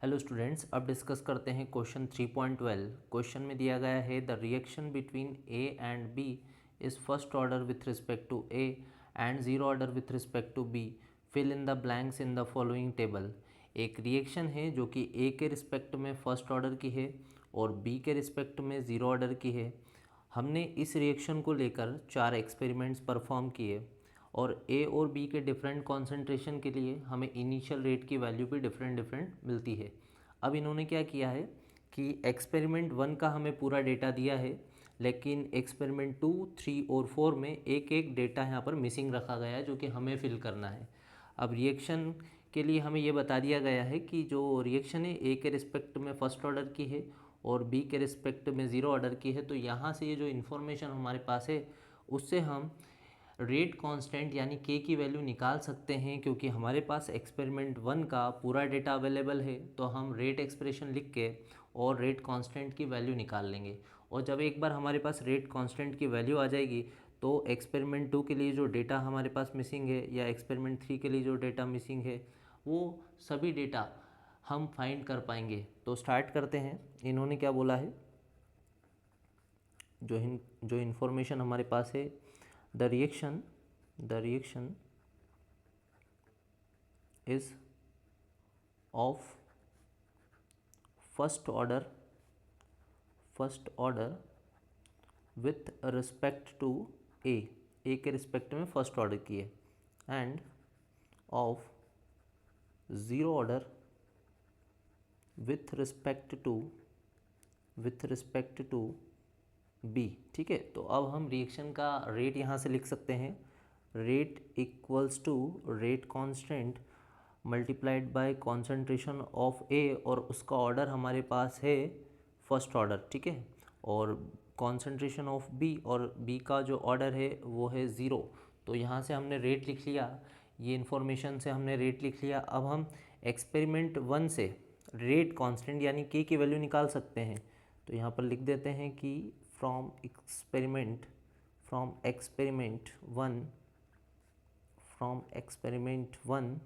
Hello students, अब discuss करते हैं क्वेश्चन 3.12। क्वेश्चन में दिया गया है the reaction between A and B is first order with respect to A and zero order with respect to B. Fill in the blanks in the following table. एक reaction है जो कि ए के respect में फर्स्ट ऑर्डर की है और B के रिस्पेक्ट में ज़ीरो ऑर्डर की है। हमने इस रिएक्शन को लेकर 4 एक्सपेरिमेंट्स परफॉर्म किए और ए और बी के डिफरेंट कॉन्सेंट्रेशन के लिए हमें इनिशियल रेट की वैल्यू भी डिफरेंट डिफरेंट मिलती है। अब इन्होंने क्या किया है कि एक्सपेरिमेंट 1 का हमें पूरा डेटा दिया है, लेकिन एक्सपेरिमेंट 2, 3 और 4 में एक एक डेटा यहाँ पर मिसिंग रखा गया है जो कि हमें फिल करना है। अब रिएक्शन के लिए हमें ये बता दिया गया है कि जो रिएक्शन है ए के रिस्पेक्ट में फर्स्ट ऑर्डर की है और बी के रिस्पेक्ट में ज़ीरो ऑर्डर की है। तो यहाँ से ये जो इन्फॉर्मेशन हमारे पास है उससे हम रेट कांस्टेंट यानी के की वैल्यू निकाल सकते हैं, क्योंकि हमारे पास एक्सपेरिमेंट 1 का पूरा डेटा अवेलेबल है। तो हम रेट एक्सप्रेशन लिख के और रेट कांस्टेंट की वैल्यू निकाल लेंगे। और जब एक बार हमारे पास रेट कांस्टेंट की वैल्यू आ जाएगी तो एक्सपेरिमेंट 2 के लिए जो डेटा हमारे पास मिसिंग है या एक्सपेरिमेंट 3 के लिए जो डेटा मिसिंग है वो सभी डेटा हम फाइंड कर पाएंगे। तो स्टार्ट करते हैं। इन्होंने क्या बोला है, जो इन्फॉर्मेशन हमारे पास है, the reaction is of first order with respect to A के रिस्पेक्ट में फर्स्ट ऑर्डर की है, and of zero order with respect to B. ठीक है, तो अब हम रिएक्शन का रेट यहाँ से लिख सकते हैं। Rate equals to rate constant multiplied by concentration of A, और उसका ऑर्डर हमारे पास है फर्स्ट ऑर्डर। ठीक है, और कॉन्सेंट्रेशन ऑफ बी, और बी का जो ऑर्डर है वो है ज़ीरो। तो यहाँ से हमने रेट लिख लिया, ये इन्फॉर्मेशन से हमने रेट लिख लिया। अब हम एक्सपेरिमेंट 1 से रेट कांस्टेंट यानी के की वैल्यू निकाल सकते हैं। तो यहाँ पर लिख देते हैं कि from experiment 1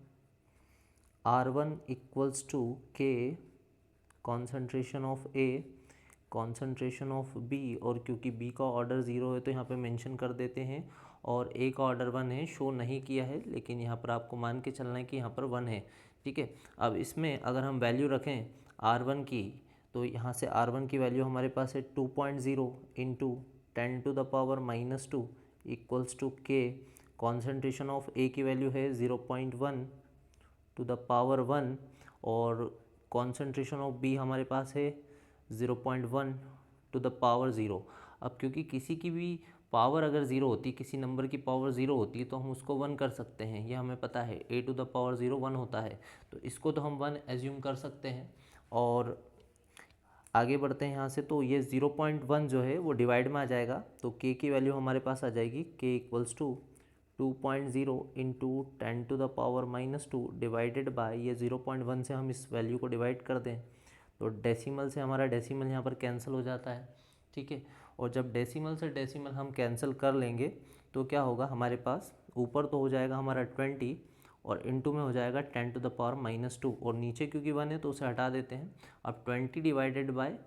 R1 equals to k concentration of A, concentration of B, और क्योंकि बी का ऑर्डर ज़ीरो है तो यहाँ पे मेंशन कर देते हैं, और ए का ऑर्डर 1 है, शो नहीं किया है लेकिन यहाँ पर आपको मान के चलना है कि यहाँ पर 1 है। ठीक है, अब इसमें अगर हम वैल्यू रखें R1 की, तो यहाँ से R1 की वैल्यू हमारे पास है 2.0 into 10⁻⁻² equals to k. Concentration of ए की वैल्यू है 0.1 टू द पावर 1, और कॉन्सेंट्रेशन ऑफ बी हमारे पास है 0.1 टू द पावर 0। अब क्योंकि किसी की भी पावर अगर ज़ीरो होती, किसी नंबर की पावर ज़ीरो होती, तो हम उसको 1 कर सकते हैं, ये हमें पता है। ए टू द पावर 0 1 होता है, तो इसको तो हम 1 एज्यूम कर सकते हैं। और आगे बढ़ते हैं यहाँ से, तो ये 0.1 जो है वो डिवाइड में आ जाएगा, तो के की वैल्यू हमारे पास आ जाएगी के equals to 2.0 into 10⁻⁻² divided by, ये 0.1 से हम इस वैल्यू को डिवाइड कर दें तो डेसिमल से हमारा डेसिमल यहाँ पर कैंसिल हो जाता है। ठीक है, और जब डेसिमल से डेसिमल हम कैंसिल कर लेंगे तो क्या होगा, हमारे पास ऊपर तो हो जाएगा हमारा 20 और इनटू में हो जाएगा 10⁻⁻², और नीचे क्योंकि 1 है तो उसे हटा देते हैं। अब 20 डिवाइडेड बाय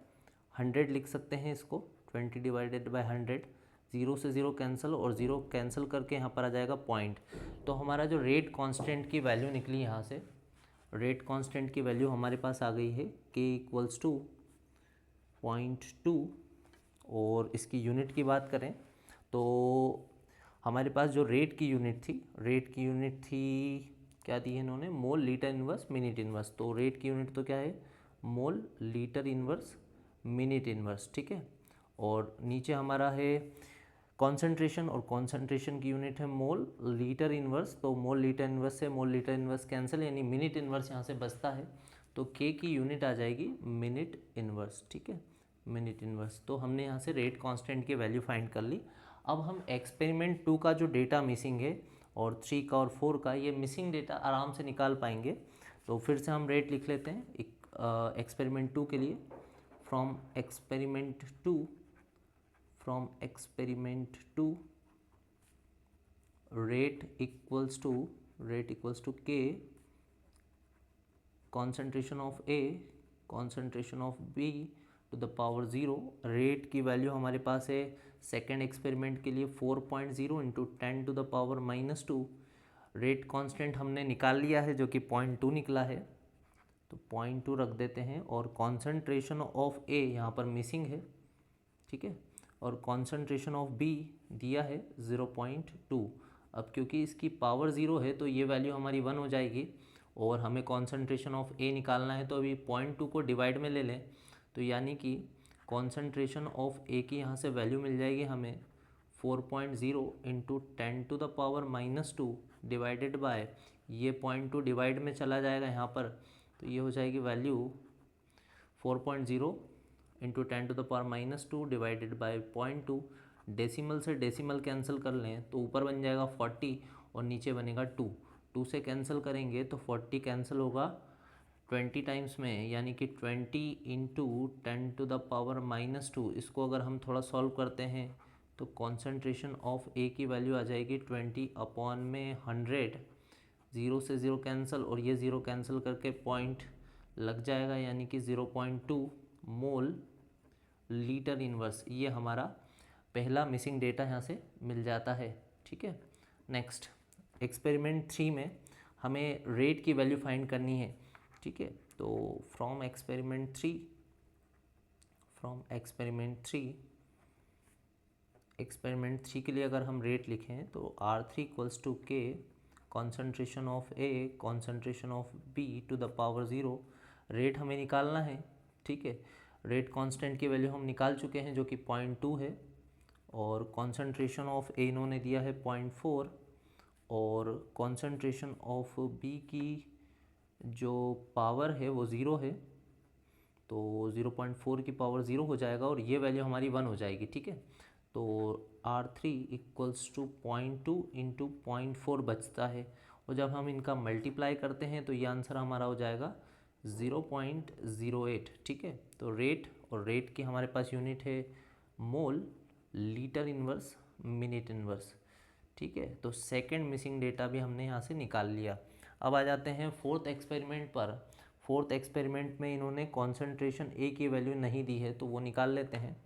100 लिख सकते हैं इसको, 20 डिवाइडेड बाय 100, ज़ीरो से ज़ीरो कैंसिल, और ज़ीरो कैंसिल करके यहाँ पर आ जाएगा पॉइंट। तो हमारा जो रेट कांस्टेंट की वैल्यू निकली यहाँ से, रेट कांस्टेंट की वैल्यू हमारे पास आ गई है के इक्वल्स टू 0.2। और इसकी यूनिट की बात करें तो हमारे पास जो रेट की यूनिट थी क्या दी है इन्होंने, mole litre inverse minute inverse. तो रेट की यूनिट तो क्या है, mole litre inverse minute inverse. ठीक है, और नीचे हमारा है कॉन्सेंट्रेशन, और कॉन्सेंट्रेशन की यूनिट है मोल लीटर इनवर्स। तो मोल लीटर इनवर्स से मोल लीटर इनवर्स कैंसिल, यानी मिनट इनवर्स यहाँ से बचता है, तो के की यूनिट आ जाएगी मिनट इनवर्स। ठीक है, मिनट इनवर्स। तो हमने यहाँ से रेट कांस्टेंट की वैल्यू फाइंड कर ली। अब हम एक्सपेरिमेंट 2 का जो डेटा मिसिंग है और 3 का और 4 का, ये मिसिंग डेटा आराम से निकाल पाएंगे। तो फिर से हम रेट लिख लेते हैं एक्सपेरिमेंट 2 के लिए। From experiment 2 rate equals to k concentration of A, concentration of B to the power 0। Rate की वैल्यू हमारे पास है सेकेंड एक्सपेरिमेंट के लिए 4.0 into 10 to the power -2। Rate constant हमने निकाल लिया है जो कि 0.2 निकला है, तो 0.2 रख देते हैं। और कॉन्सेंट्रेशन ऑफ ए यहाँ पर मिसिंग है, ठीक है, और कॉन्सेंट्रेशन ऑफ बी दिया है 0.2। अब क्योंकि इसकी पावर 0 है तो ये वैल्यू हमारी 1 हो जाएगी, और हमें कॉन्सेंट्रेशन ऑफ ए निकालना है, तो अभी 0.2 को डिवाइड में ले लें, तो यानी कि कॉन्सेंट्रेशन ऑफ ए की यहाँ से वैल्यू मिल जाएगी हमें 4.0 into 10 to the power -2 divided by, ये 0.2 डिवाइड में चला जाएगा यहाँ पर, तो ये हो जाएगी value 4.0 into 10 to the power -2 divided by 0.2। Decimal से डेसिमल कैंसिल कर लें तो ऊपर बन जाएगा 40 और नीचे बनेगा 2 से कैंसिल करेंगे तो 40 कैंसिल होगा 20 टाइम्स में, यानी कि 20 इंटू 10 टू द पावर -2। इसको अगर हम थोड़ा सॉल्व करते हैं तो कॉन्सेंट्रेशन ऑफ ए की वैल्यू आ जाएगी 20/100। 0 से 0 कैंसिल और ये 0 कैंसिल करके पॉइंट लग जाएगा, यानी कि 0.2 मोल लीटर इनवर्स। ये हमारा पहला मिसिंग डेटा यहाँ से मिल जाता है, ठीक है। नेक्स्ट एक्सपेरिमेंट 3 में हमें रेट की वैल्यू फाइंड करनी है, ठीक है। तो फ्रॉम एक्सपेरिमेंट 3 के लिए अगर हम रेट लिखें तो R3 equals to K concentration of A concentration of B to the power 0। Rate हमें निकालना है, ठीक है। रेट कांस्टेंट की वैल्यू हम निकाल चुके हैं जो कि 0.2 है, और कॉन्सेंट्रेशन ऑफ ए इन्होंने दिया है 0.4, और कॉन्सेंट्रेशन ऑफ बी की जो पावर है वो 0 है, तो 0.4 की पावर 0 हो जाएगा और ये वैल्यू हमारी 1 हो जाएगी, ठीक है। तो R3 इक्वल्स टू 0.2 इंटू 0.4 बचता है, और जब हम इनका मल्टीप्लाई करते हैं तो ये आंसर हमारा हो जाएगा 0.08, ठीक है। तो रेट, और रेट की हमारे पास यूनिट है mole litre inverse minute inverse, ठीक है। तो सेकंड मिसिंग डेटा भी हमने यहाँ से निकाल लिया। अब आ जाते हैं फोर्थ एक्सपेरिमेंट पर। फोर्थ एक्सपेरिमेंट में इन्होंने कॉन्सेंट्रेशन ए की वैल्यू नहीं दी है, तो वो निकाल लेते हैं।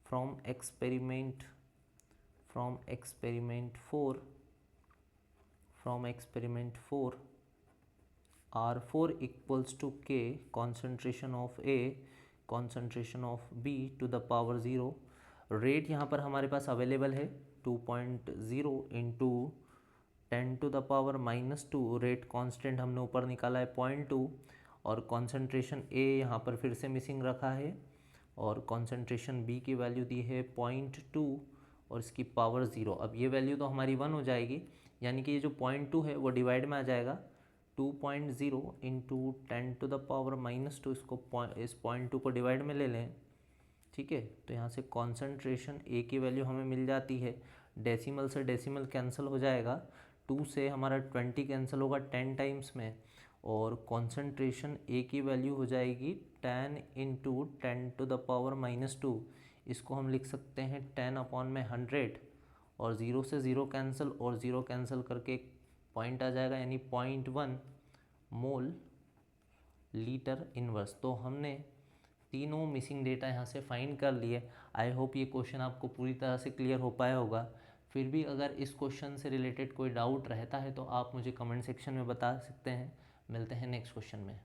From experiment 4 R4 equals to K concentration of A concentration of B to the power 0। Rate यहाँ पर हमारे पास अवेलेबल है 2.0 into 10 to the power -2। Rate constant हमने ऊपर निकाला है 0.2, और कॉन्सेंट्रेशन A यहाँ पर फिर से मिसिंग रखा है, और कॉन्सेंट्रेशन B की वैल्यू दी है 0.2 और इसकी पावर 0। अब ये वैल्यू तो हमारी 1 हो जाएगी, यानी कि ये जो 0.2 है वो डिवाइड में आ जाएगा। 2.0 इंटू 10 टू द पावर -2, इस 0.2 को डिवाइड में ले लें, ठीक है। तो यहाँ से कॉन्सेंट्रेशन ए की वैल्यू हमें मिल जाती है, डेसिमल से डेसिमल कैंसिल हो जाएगा, 2 से हमारा 20 कैंसिल होगा 10 टाइम्स में, और कॉन्सेंट्रेशन ए की वैल्यू हो जाएगी 10 इंटू 10 टू द पावर -2। इसको हम लिख सकते हैं 10/100, और 0 से 0 कैंसिल और 0 कैंसिल करके एक पॉइंट आ जाएगा, यानी 0.1 मोल लीटर इनवर्स। तो हमने तीनों मिसिंग डेटा यहाँ से फाइंड कर लिए। आई होप ये क्वेश्चन आपको पूरी तरह से क्लियर हो पाया होगा। फिर भी अगर इस क्वेश्चन से रिलेटेड कोई डाउट रहता है तो आप मुझे कमेंट सेक्शन में बता सकते हैं। मिलते हैं नेक्स्ट क्वेश्चन में।